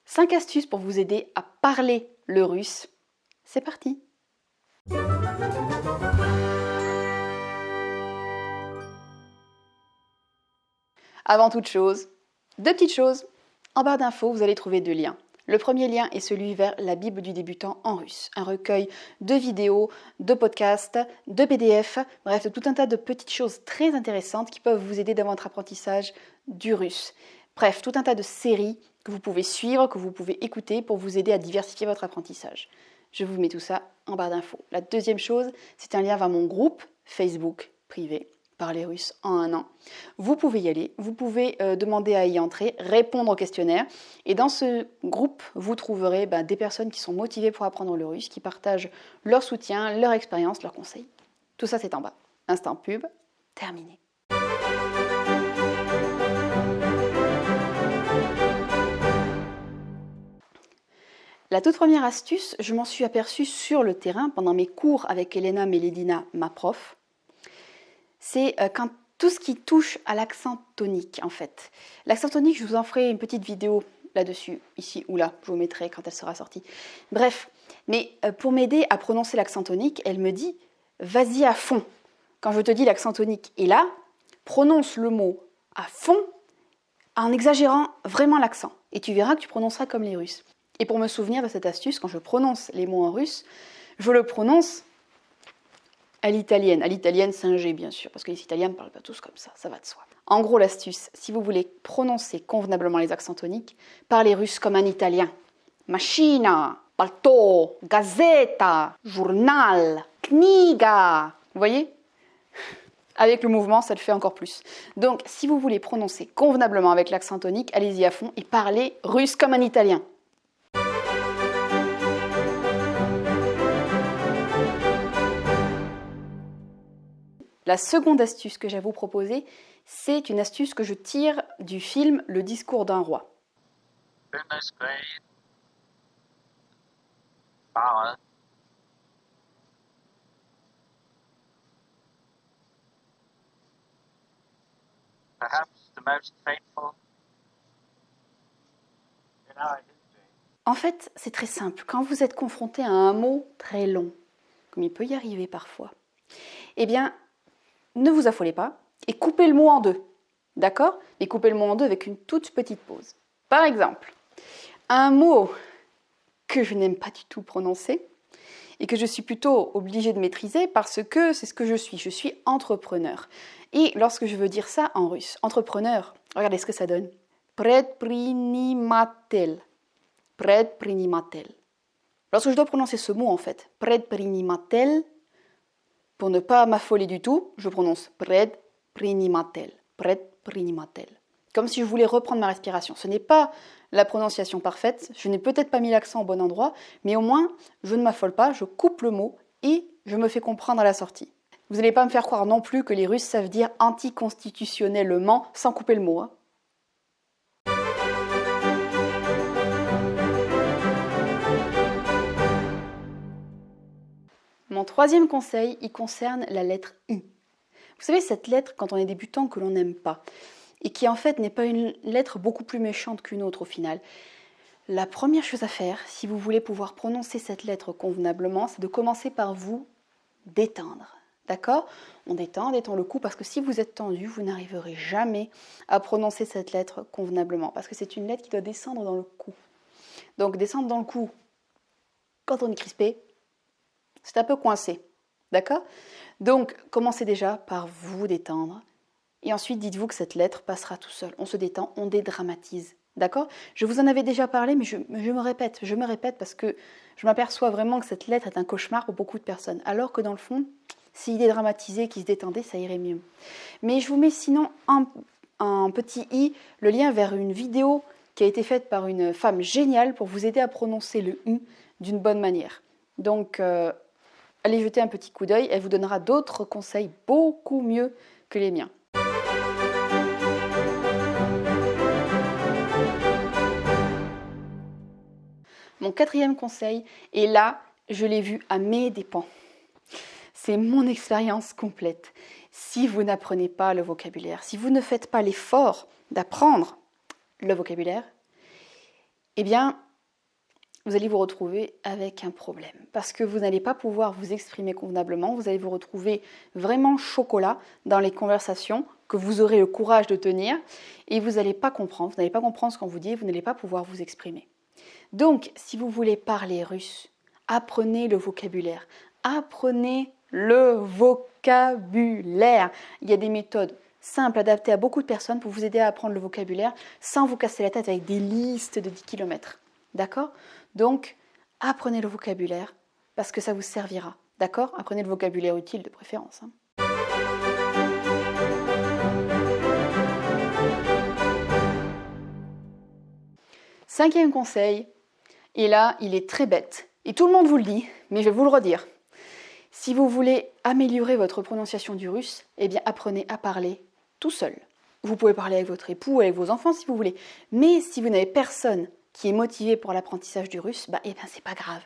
5 astuces pour vous aider à parler le russe. C'est parti! Avant toute chose, 2 petites choses. En barre d'infos, vous allez trouver 2 liens. Le premier lien est celui vers la Bible du débutant en russe, un recueil de vidéos, de podcasts, de PDF, bref, de tout un tas de petites choses très intéressantes qui peuvent vous aider dans votre apprentissage du russe. Bref, tout un tas de séries que vous pouvez suivre, que vous pouvez écouter pour vous aider à diversifier votre apprentissage. Je vous mets tout ça en barre d'infos. La deuxième chose, c'est un lien vers mon groupe Facebook privé. Parler russe en 1 an. Vous pouvez y aller, vous pouvez demander à y entrer, répondre au questionnaire. Et dans ce groupe, vous trouverez des personnes qui sont motivées pour apprendre le russe, qui partagent leur soutien, leur expérience, leurs conseils. Tout ça, c'est en bas. Instant pub, terminé. La toute première astuce, je m'en suis aperçue sur le terrain pendant mes cours avec Elena Meledina, ma prof. C'est quand tout ce qui touche à l'accent tonique, en fait. L'accent tonique, je vous en ferai une petite vidéo là-dessus, ici ou là, je vous mettrai quand elle sera sortie. Bref, mais pour m'aider à prononcer l'accent tonique, elle me dit « vas-y à fond ». Quand je te dis l'accent tonique est là, prononce le mot à fond en exagérant vraiment l'accent. Et tu verras que tu prononceras comme les Russes. Et pour me souvenir de cette astuce, quand je prononce les mots en russe, je le prononce à l'italienne. À l'italienne, c'est un G, bien sûr, parce que les Italiens ne parlent pas tous comme ça va de soi. En gros, l'astuce, si vous voulez prononcer convenablement les accents toniques, parlez russe comme un italien. Machina, palto, gazeta, journal, kniga. Vous voyez ? Avec le mouvement, ça le fait encore plus. Donc, si vous voulez prononcer convenablement avec l'accent tonique, allez-y à fond et parlez russe comme un italien. La seconde astuce que j'ai à vous proposer, c'est une astuce que je tire du film Le discours d'un roi. En fait, c'est très simple. Quand vous êtes confronté à un mot très long, comme il peut y arriver parfois, eh bien, ne vous affolez pas et coupez le mot en 2. D'accord ? Mais coupez le mot en 2 avec une toute petite pause. Par exemple, un mot que je n'aime pas du tout prononcer et que je suis plutôt obligée de maîtriser parce que c'est ce que je suis. Je suis entrepreneur. Et lorsque je veux dire ça en russe, entrepreneur, regardez ce que ça donne. Предприниматель. Предприниматель. Lorsque je dois prononcer ce mot, en fait, предприниматель, pour ne pas m'affoler du tout, je prononce предприниматель. Предприниматель. Comme si je voulais reprendre ma respiration. Ce n'est pas la prononciation parfaite, je n'ai peut-être pas mis l'accent au bon endroit, mais au moins, je ne m'affole pas, je coupe le mot et je me fais comprendre à la sortie. Vous n'allez pas me faire croire non plus que les Russes savent dire anticonstitutionnellement sans couper le mot. Hein. Mon troisième conseil, il concerne la lettre I. Vous savez, cette lettre, quand on est débutant, que l'on n'aime pas, et qui en fait n'est pas une lettre beaucoup plus méchante qu'une autre au final. La première chose à faire, si vous voulez pouvoir prononcer cette lettre convenablement, c'est de commencer par vous détendre. D'accord ? On détend le cou, parce que si vous êtes tendu, vous n'arriverez jamais à prononcer cette lettre convenablement, parce que c'est une lettre qui doit descendre dans le cou. Donc descendre dans le cou, quand on est crispé, c'est un peu coincé. D'accord ? Donc, commencez déjà par vous détendre. Et ensuite, dites-vous que cette lettre passera tout seul. On se détend, on dédramatise. D'accord ? Je vous en avais déjà parlé, mais je me répète parce que je m'aperçois vraiment que cette lettre est un cauchemar pour beaucoup de personnes. Alors que dans le fond, s'il dédramatisait, qu'il se détendait, ça irait mieux. Mais je vous mets sinon en petit i le lien vers une vidéo qui a été faite par une femme géniale pour vous aider à prononcer le u d'une bonne manière. Donc, allez jeter un petit coup d'œil, elle vous donnera d'autres conseils beaucoup mieux que les miens. Mon quatrième conseil, et là, je l'ai vu à mes dépens. C'est mon expérience complète. Si vous n'apprenez pas le vocabulaire, si vous ne faites pas l'effort d'apprendre le vocabulaire, eh bien, vous allez vous retrouver avec un problème. Parce que vous n'allez pas pouvoir vous exprimer convenablement, vous allez vous retrouver vraiment chocolat dans les conversations que vous aurez le courage de tenir et vous n'allez pas comprendre ce qu'on vous dit et vous n'allez pas pouvoir vous exprimer. Donc, si vous voulez parler russe, apprenez le vocabulaire. Apprenez le vocabulaire. Il y a des méthodes simples, adaptées à beaucoup de personnes pour vous aider à apprendre le vocabulaire sans vous casser la tête avec des listes de 10 km. D'accord? Donc, apprenez le vocabulaire parce que ça vous servira. D'accord? Apprenez le vocabulaire utile de préférence. Cinquième conseil, et là, il est très bête. Et tout le monde vous le dit, mais je vais vous le redire. Si vous voulez améliorer votre prononciation du russe, eh bien apprenez à parler tout seul. Vous pouvez parler avec votre époux, avec vos enfants si vous voulez. Mais si vous n'avez personne qui est motivé pour l'apprentissage du russe, c'est pas grave.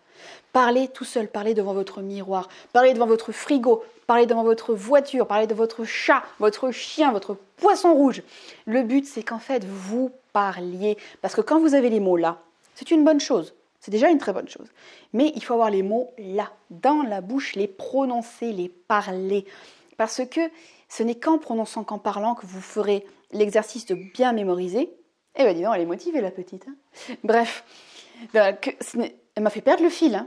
Parlez tout seul, parlez devant votre miroir, parlez devant votre frigo, parlez devant votre voiture, parlez de votre chat, votre chien, votre poisson rouge. Le but, c'est qu'en fait, vous parliez. Parce que quand vous avez les mots là, c'est une bonne chose. C'est déjà une très bonne chose. Mais il faut avoir les mots là, dans la bouche, les prononcer, les parler. Parce que ce n'est qu'en prononçant, qu'en parlant que vous ferez l'exercice de bien mémoriser. Eh bien dis donc, elle est motivée la petite. Bref, elle m'a fait perdre le fil.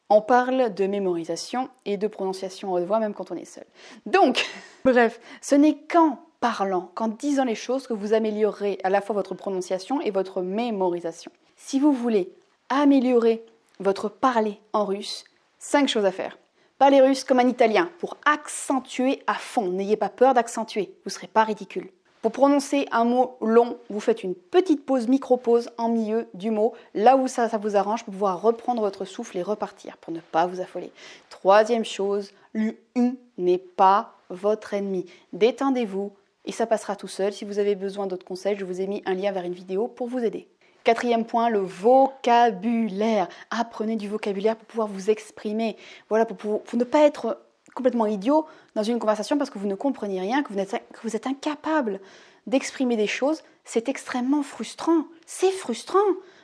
On parle de mémorisation et de prononciation à haute voix, même quand on est seul. Donc, bref, ce n'est qu'en parlant, qu'en disant les choses que vous améliorerez à la fois votre prononciation et votre mémorisation. Si vous voulez améliorer votre parler en russe, 5 choses à faire. Parlez russe comme un italien pour accentuer à fond. N'ayez pas peur d'accentuer, vous ne serez pas ridicule. Pour prononcer un mot long, vous faites une petite pause, micro-pause en milieu du mot, là où ça vous arrange pour pouvoir reprendre votre souffle et repartir pour ne pas vous affoler. Troisième chose, le « u » n'est pas votre ennemi. Détendez-vous et ça passera tout seul. Si vous avez besoin d'autres conseils, je vous ai mis un lien vers une vidéo pour vous aider. Quatrième point, le vocabulaire. Apprenez du vocabulaire pour pouvoir vous exprimer. Voilà, pour ne pas être complètement idiot dans une conversation parce que vous ne comprenez rien, que vous êtes incapable d'exprimer des choses. C'est extrêmement frustrant. C'est frustrant.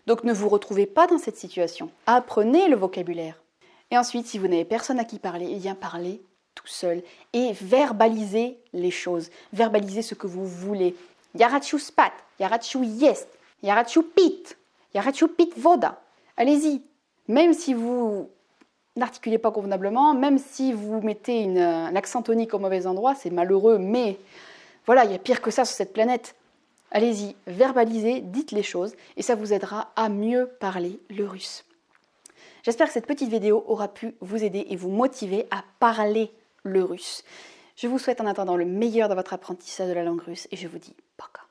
Donc ne vous retrouvez pas dans cette situation. Apprenez le vocabulaire. Et ensuite, si vous n'avez personne à qui parler, eh bien parlez tout seul et verbalisez les choses. Verbalisez ce que vous voulez. Yarachu spat, yarachu jest. Yarachu pit voda. Allez-y. Même si vous n'articulez pas convenablement, même si vous mettez un accent tonique au mauvais endroit, c'est malheureux, mais voilà, il y a pire que ça sur cette planète. Allez-y, verbalisez, dites les choses, et ça vous aidera à mieux parler le russe. J'espère que cette petite vidéo aura pu vous aider et vous motiver à parler le russe. Je vous souhaite en attendant le meilleur dans votre apprentissage de la langue russe, et je vous dis poka.